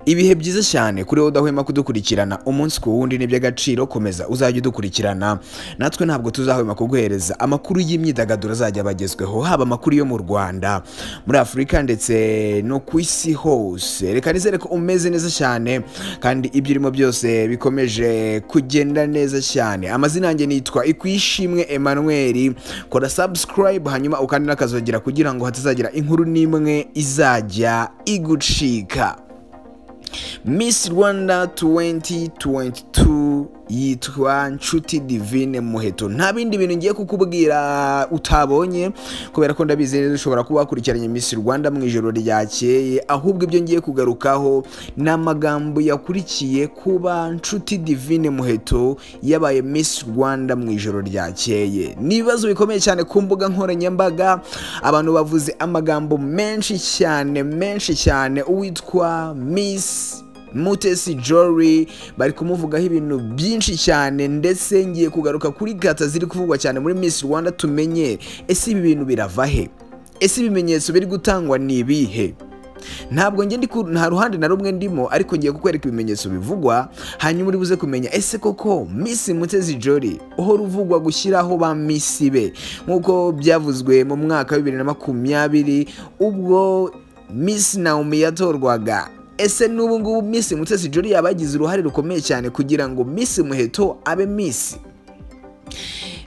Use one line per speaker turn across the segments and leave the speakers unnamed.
Ibihe byiza cyane kuri wowe udahwema kudukurikirana umunsi ku wundi n'iby'agaciro, komeza uzajya udukurikirana, natwe ntabwo tuzahwema kuguhereza amakuru y'imyidagaduro azajya bagezweho, haba amakuru yo mu Rwanda, muri Afurika ndetse no ku isi hose. Reka nizere ko umeze neza cyane kandi ibyo urimo byose bikomeje kugenda neza cyane. Amazina yanjye nitwa Ikwishimwe Emmanuel, kora subscribe hanyuma ukandi nakazogera kugira ngo hatazagira inkuru n'imwe izajya igucika. Miss Rwanda 2022 yitwa Nshuti Divine Muheto. Nta bindi bintu ngiye kukubwira utabonye, kubera ko ndabizi neza ushobora kuba wakurikiranye Miss Rwanda mu ijoro ryakeye, ahubwo ibyo ngiye kugarukaho n'amagambo yakurikiye kuba Nshuti Divine Muheto yabaye Miss Rwanda mu ijoro ryakeye. Nibazo bikomeye cyane ku mbuga nkoranyambaga, abantu bavuze amagambo menshi cyane. Uwitwa Miss Mutesi Jory bari kumuvugaho ibintu byinshi cyane, ndetse ngiye kugaruka kuri gata ziri kuvugwa cyane muri Miss Rwanda, tumenye ese ibi bintu birava he, ese ibimenyetso biri gutangwa ni ibihe. Ntabwo nta ruhande na rumwe ndimo, ariko ngiye kukwereka ibimenyetso bivugwa, hanyuma uri buze kumenya ese koko Miss Mutesi Jory uhora uvugwa gushyiraho ba Miss be nk'uko byavuzwe mu mwaka wa 2020 ubwo Miss Naomi yatorwaga. Ese n'ubu ngubu Miss Mutesi Jory yabagize uruhare rukomeye cyane kugira ngo Miss Muheto abe Miss.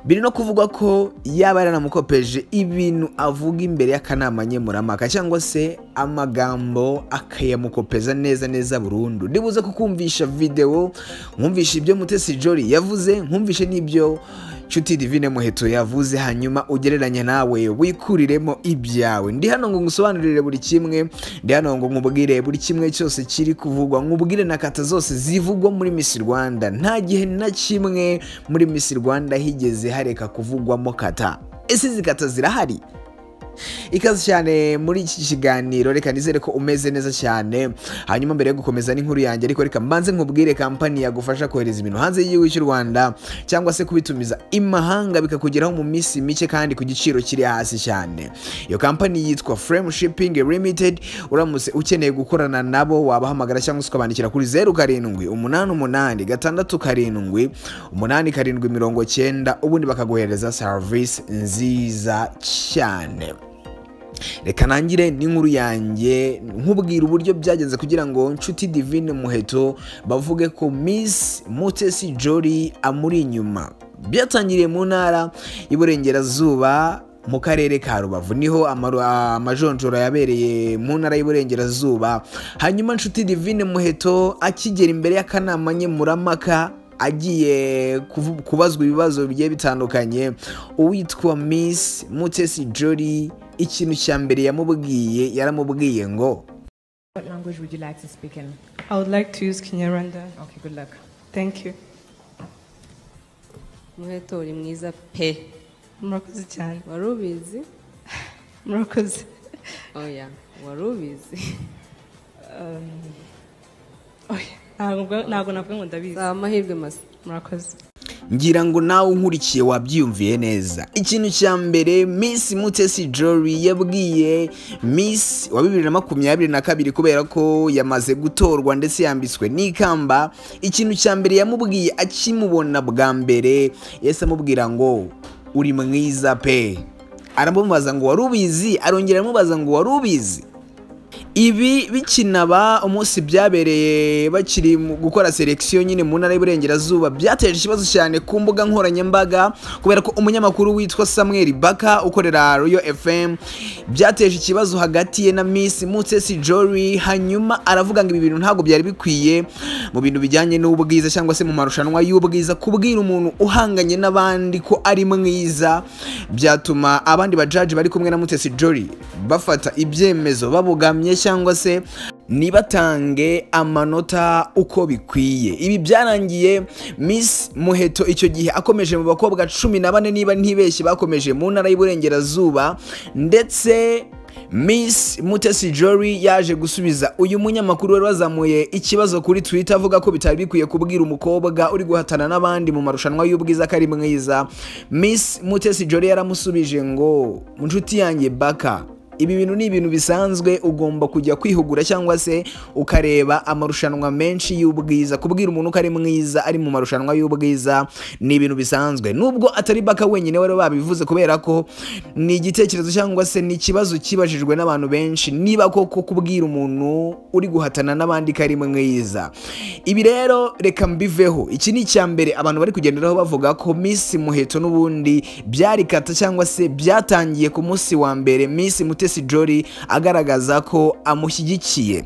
Biri no kuvugwa ko yaba yaranamukopeje ibintu avuga imbere y'akanama nkemurampaka, cyangwa se amagambo akayamukopeza neza burundu. Ndibuze kukumvisha video, nkumvisha ibyo Mutesi Jory yavuze, nkumvishe n'ibyo Nshuti Divine Muheto yavuze, hanyuma ugereranya nawe wikuriremo ibyawe. Ndi hano ngo ngusobanurire buri kimwe, ndi hano ngo nkubwire buri kimwe cyose kiri kuvugwa, nkubwire na kata zose zivugwa muri Miss Rwanda. Nta gihe na kimwe muri Miss Rwanda higeze hareka kuvugwamo kata. Ese izi kata zirahari? Ikaze cyane muri iki kiganiro, reka nizere ko umeze neza cyane. Hanyuma mbere yo gukomeza n'inkuru yanjye, ariko reka mbanze nkubwire kampani yagufasha kohereza ibintu hanze y'igihugu cy'u Rwanda, cyangwa se kubitumiza imahanga bikakugeraho mu minsi mike kandi ku giciro kiri hasi cyane. Iyo kampani yitwa Frame Shipping Limited. Uramutse ukeneye gukorana nabo wabahamagara cyangwa se ukabandikira kuri 0788678790, ubundi bakaguhereza service nziza cyane. Reka nangire n'inkuru yanjye nkubwira uburyo byagenze kugira ngo Nshuti Divine Muheto bavuge ko Miss Mutesi Jory amuri inyuma. Byatangiriye mu ntara y'Iburengerazuba mu karere ka Rubavu, niho amajonjoro yabereye mu ntara y'Iburengerazuba. Hanyuma Nshuti Divine Muheto akigera imbere y'akanama nkemurampaka, agiye kubazwa ibibazo bigiye bitandukanye, uwitwa Miss Mutesi Jory ikintu cya mbere yaramubwiye ngo,
What language would you like to speak in?
I would like to use Kinyarwanda.
Okay, good luck.
Thank you.
Muheto uri mwiza pe.
Murakoze cyane.
Warubizi?
Murakoze.
Oya, warubizi.
Ntabwo navuga ngo ndabizi.
Za mahirwe masa.
Murakoze.
Ngira ngo nawe unkurikiye wabyiyumviye neza. Ikintu cya mbere Miss Mutesi Jory yabwiye Miss wa 2022 kubera ko yamaze gutorwa ndetse yambitswe n'ikamba, ikintu cya mbere yamubwiye akimubona bwa mbere, yese amubwira ngo uri mwiza pe. Aramubaza ngo warubizi, arongera amubaza ngo warubizi. Ibi bikinaba umunsi byabereye bakiri gukora selection nyine mu ntara y'Iburengerazuba, byateje ikibazo cyane ku mbuga nkoranyambaga, kubera ko umunyamakuru witwa Samuel Baka ukorera Royal FM byateje ikibazo hagati ye na Miss Mutesi Jory. Hanyuma aravuga ngo ibi bintu ntabwo byari bikwiye mu bintu bijyanye n'ubwiza, cyangwa se mu marushanwa y'ubwiza, kubwira umuntu uhanganye n'abandi ko ari mwiza. Byatuma abandi bajaji bari kumwe na Mutesi Jory bafata ibyemezo babugamye, cyangwa se nibatange amanota uko bikwiye. Ibi byarangiye Miss Muheto icyo gihe akomeje mu bakobwa 14 niba ntibeshye bakomeje mu ntara y'Iburengerazuba, ndetse Miss Mutesi Jory yaje gusubiza uyu munyamakuru wari wazamuye ikibazo kuri Twitter avuga ko bitari bikwiye kubwira umukobwa uri guhatana n'abandi mu marushanwa y'ubwiza kari mwiza. Miss Mutesi Jory yaramusubije ngo, Nshuti yanjye Baka, ibi bintu ni ibintu bisanzwe, ugomba kujya kwihugura cyangwa se ukareba amarushanwa menshi y'ubwiza. Kubwira umuntu ko ari mwiza ari mu marushanwa y'ubwiza ni ibintu bisanzwe, nubwo atari baka wenyine wari babivuze, kubera ko ni igitekerezo cyangwa se ni ikibazo kibajijwe n'abantu benshi, niba koko kubwira umuntu uri guhatana n'abandi ko ari mwiza. Ibi rero reka mbiveho. Iki ni icya mbere abantu bari kugenderaho bavuga ko Miss Muheto n'ubundi byari kata cyangwa se byatangiye ku munsi wa mbere Miss Mutesi Jolly agaragaza ko amushyigikiye.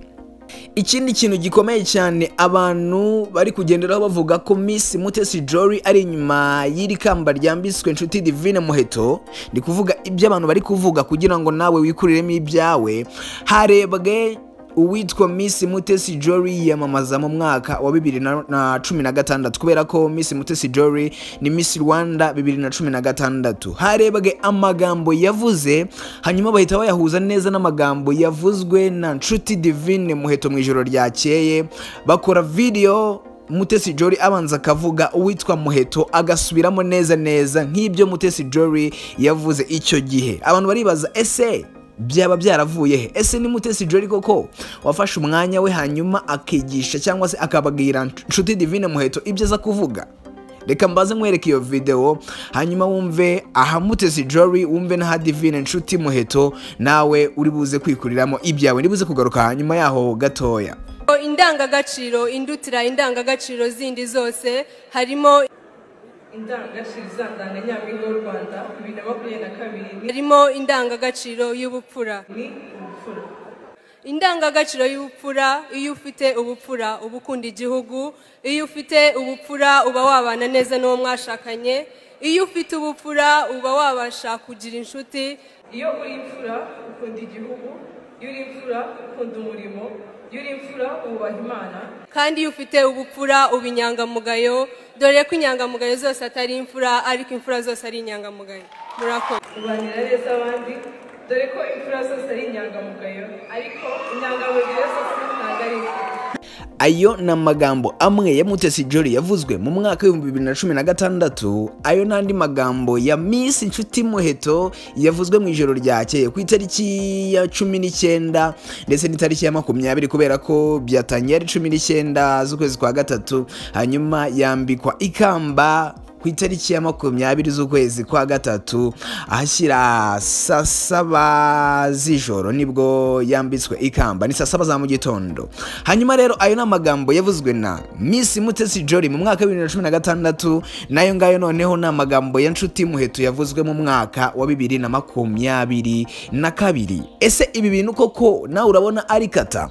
Ikindi kintu gikomeye cyane abantu bari kugenderaho bavuga ko Miss Mutesi Jolly ari inyuma y'iri kamba ryambitswe Inshuti Divine Muheto, ndi kuvuga ibyo abantu bari kuvuga kugira ngo nawe wikuriremo ibyawe. Harebwe uwitwa Miss Mutesi Jolly yiyamamaza mu mwaka wa 2016, kubera ko Miss Mutesi Jolly ni Miss Rwanda 2016. Harebwe amagambo yavuze, hanyuma bahita bayahuza neza n'amagambo yavuzwe na Inshuti Divine Muheto mu ijoro ryakeye, bakora video Mutesi Jolly abanza akavuga, uwitwa Muheto agasubiramo neza nk'ibyo Mutesi Jolly yavuze icyo gihe. Abantu baribaza, ese byaba byaravuye he? Ese ni Mutesi Jolly koko wafashe umwanya we hanyuma akigisha cyangwa se akababwira Inshuti Divine Muheto ibyo aza kuvuga? Reka mbaze nkwereke iyo video, hanyuma wumve aha Mutesi Jolly, wumve na Divine Inshuti Muheto, nawe uri buze kwikuriramo ibyawe. Ndibuze kugaruka hanyuma yaho gatoya.
Indangagaciro indutira indangagaciro zindi zose, harimo indangagaciro zandanga nyampinga w'u Rwanda 2022, harimo indangagaciro y'ubupfura. Ni ubupfura. Indangagaciro y'ubupfura, iyo ufite ubupfura uba ukunda igihugu, iyo ufite ubupfura uba wabana neza n'uwo mwashakanye, iyo ufite ubupfura uba wabasha kugira inshuti. Iyo uri imfura ukunda igihugu, iyo uri imfura ukunda umurimo, iyo uri imfura ubaha Imana, kandi iyo ufite ubupfura uba inyangamugayo, dore ko inyangamugayo zose atari imfura ariko imfura zose ari inyangamugayo. Murakoze. Ubanira neza abandi, dore ko imfura zose ari inyangamugayo ariko inyangamugayo zose ntabwo ari imfura.
Ayo na magambo amwe ya Mutesi Jolly yavuzwe mu mwaka wa 2016, ayo nandi magambo ya Miss Inshuti Muheto yavuzwe mu ijoro ryakeye ku itariki ya 19 ndetse n'itariki ya 20, kubera ko byatangiye ari 19 z'ukwezi kwa gatatu, hanyuma yambikwa ikamba ku itariki ya 20 z'ukwezi kwa gatatu, ahashyira saa 7 z'ijoro nibwo yambitswe ikamba, ni saa 7 za mu gitondo. Hanyuma rero ayo n'amagambo yavuzwe na Miss Mutesi Jolly mu mwaka wa 2016, nayo ngayo noneho n'amagambo ya Inshuti Muheto yavuzwe mu mwaka wa 2022. Ese ibi bintu koko nawe urabona ari kata?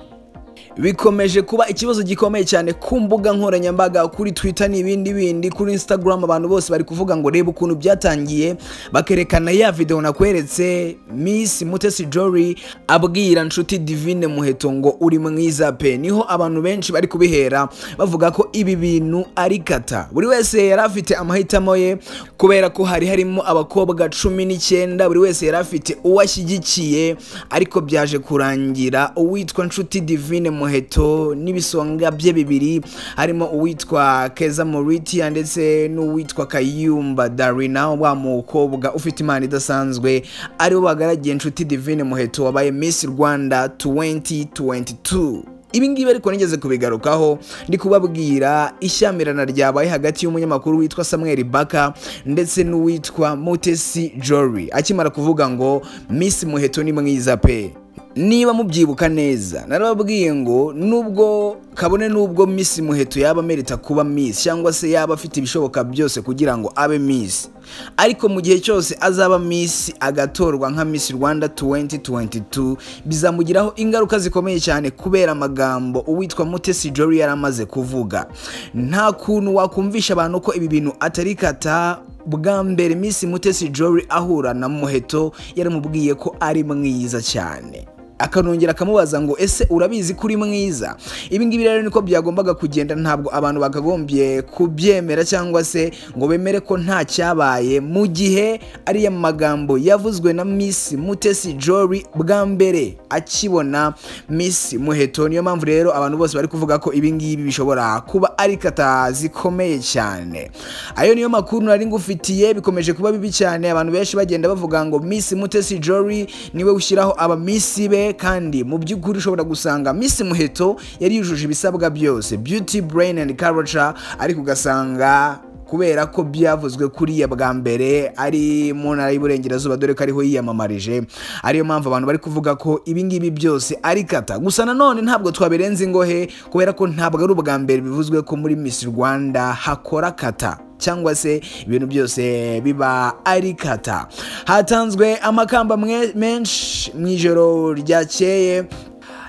Bikomeje kuba ikibazo gikomeye cyane ku mbuga nkoranyambaga, kuri Twitter n'ibindi, kuri Instagram. Abantu bose bari kuvuga ngo reba ukuntu byatangiye, bakerekana ya video nakweretse Miss Mutesi Jolly abwira Inshuti Divine Muheto ngo uri mwiza pe. Niho abantu benshi bari kubihera bavuga ko ibi bintu ari kata. Buri wese yari afite amahitamo ye, kubera ko harimo abakobwa 19, buri wese yari afite uwashyigikiye, ariko byaje kurangira uwitwa Inshuti Divine Muheto n'ibisonga bye bibiri, harimo uwitwa Keza Moriti ndetse n'uwitwa Kayumba Darina, wa mukobwa ufite imana idasanzwe, ari bo bagaragiye Inshuti Divine Muheto wabaye Miss Rwanda 2022. Ibi ngibi ariko nigeze kubigarukaho ndi kubabwira ishyamirana ryabaye hagati y'umunyamakuru witwa Samuel Baka ndetse n'uwitwa Mutesi Jolly akimara kuvuga ngo Miss Muheto ni mwiza pe. Niba mubyibuka neza, narababwiye ngo nubwo Miss Muheto yaba merita kuba Miss cyangwa se yaba afite ibishoboka byose kugira ngo abe Miss, ariko mu gihe cyose azaba Miss agatorwa nka Miss Rwanda 2022, bizamugiraho ingaruka zikomeye cyane kubera amagambo uwitwa Mutesi Jolly yaramaze kuvuga. Nta kuntu wakumvisha abantu ko ibi bintu atari kata. Bwa mbere Miss Mutesi Jolly ahura na Muheto yaramubwiye ko ari mwiza cyane, akanongera akamubaza ngo ese urabizi kuri mwiza. Ibi ngibi rero niko byagombaga kugenda, ntabwo abantu bakagombye kubyemera cyangwa se ngo bemere ko nta cyabaye, mu gihe ariya magambo yavuzwe na Miss Mutesi Jolly bwa mbere akibona Miss Muheto. Niyo mpamvu rero abantu bose bari kuvuga ko ibi ngibi bishobora kuba ari kata zikomeye cyane. Ayo niyo makuru nari ngufitiye, bikomeje kuba bibi cyane, abantu benshi bagenda bavuga ngo Miss Mutesi Jolly niwe ushyiraho aba Miss be, kandi mu by'ukuri ushobora gusanga Miss Muheto yari yujuje ibisabwa byose, beauty, brain and culture, ariko ugasanga kubera ko byavuzwe kuriya bwa mbere ari mu ntara y'Iburengerazuba, dore ko ariho yiyamamarije, ariyo mpamvu abantu bari kuvuga ko ibi ngibi byose ari kata. Gusa nanone ntabwo twabirenze ingohe, kubera ko ntabwo ari ubwa mbere bivuzwe ko muri Miss Rwanda hakora kata cyangwa se ibintu byose biba ari kata. Hatanzwe amakamba menshi mu ijoro ryakeye,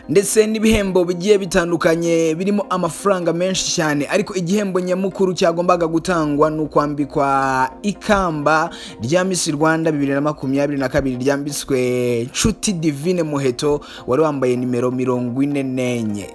ndetse n'ibihembo bigiye bitandukanye birimo amafaranga menshi cyane, ariko igihembo nyamukuru cyagombaga gutangwa no kwambikwa ikamba rya Miss Rwanda 2022 ryambitswe Nshuti Divine Muheto wari wambaye nimero 44.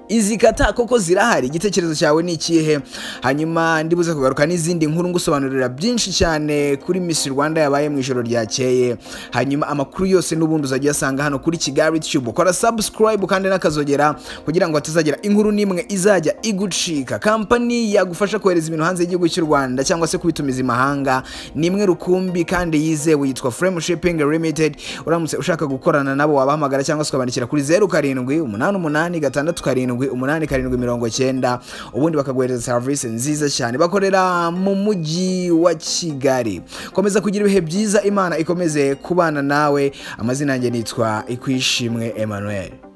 Izi kata koko zirahari, igitekerezo cyawe ni ikihe? Hanyuma ndibuze kugaruka n'izindi nkuru ngusobanurira byinshi cyane kuri Miss Rwanda yabaye mu ijoro ryakeye. Hanyuma amakuru yose n'ubundi uzajya asanga hano kuri Kigali Tube. Kora subscribe kandi nakazogera kugira ngo atazagera inkuru nimwe izajya igucika. Company yagufasha kohereza ibintu hanze y'igihugu cy'u Rwanda cyangwa se kubitumiza imahanga nimwe rukumbi kandi yizewe, yitwa Frame Shipping Limited. Uramutse ushaka gukorana nabo wabahamagara cyangwa se ukabandikira kuri 078886 8790, ubundi bakaguhereza service nziza cyane. Bakorera mu mujyi wa Kigali. Komeza kugira ibihe byiza, Imana ikomeze kubana nawe. Amazina yanjye nitwa Ikwishimwe Emmanuel.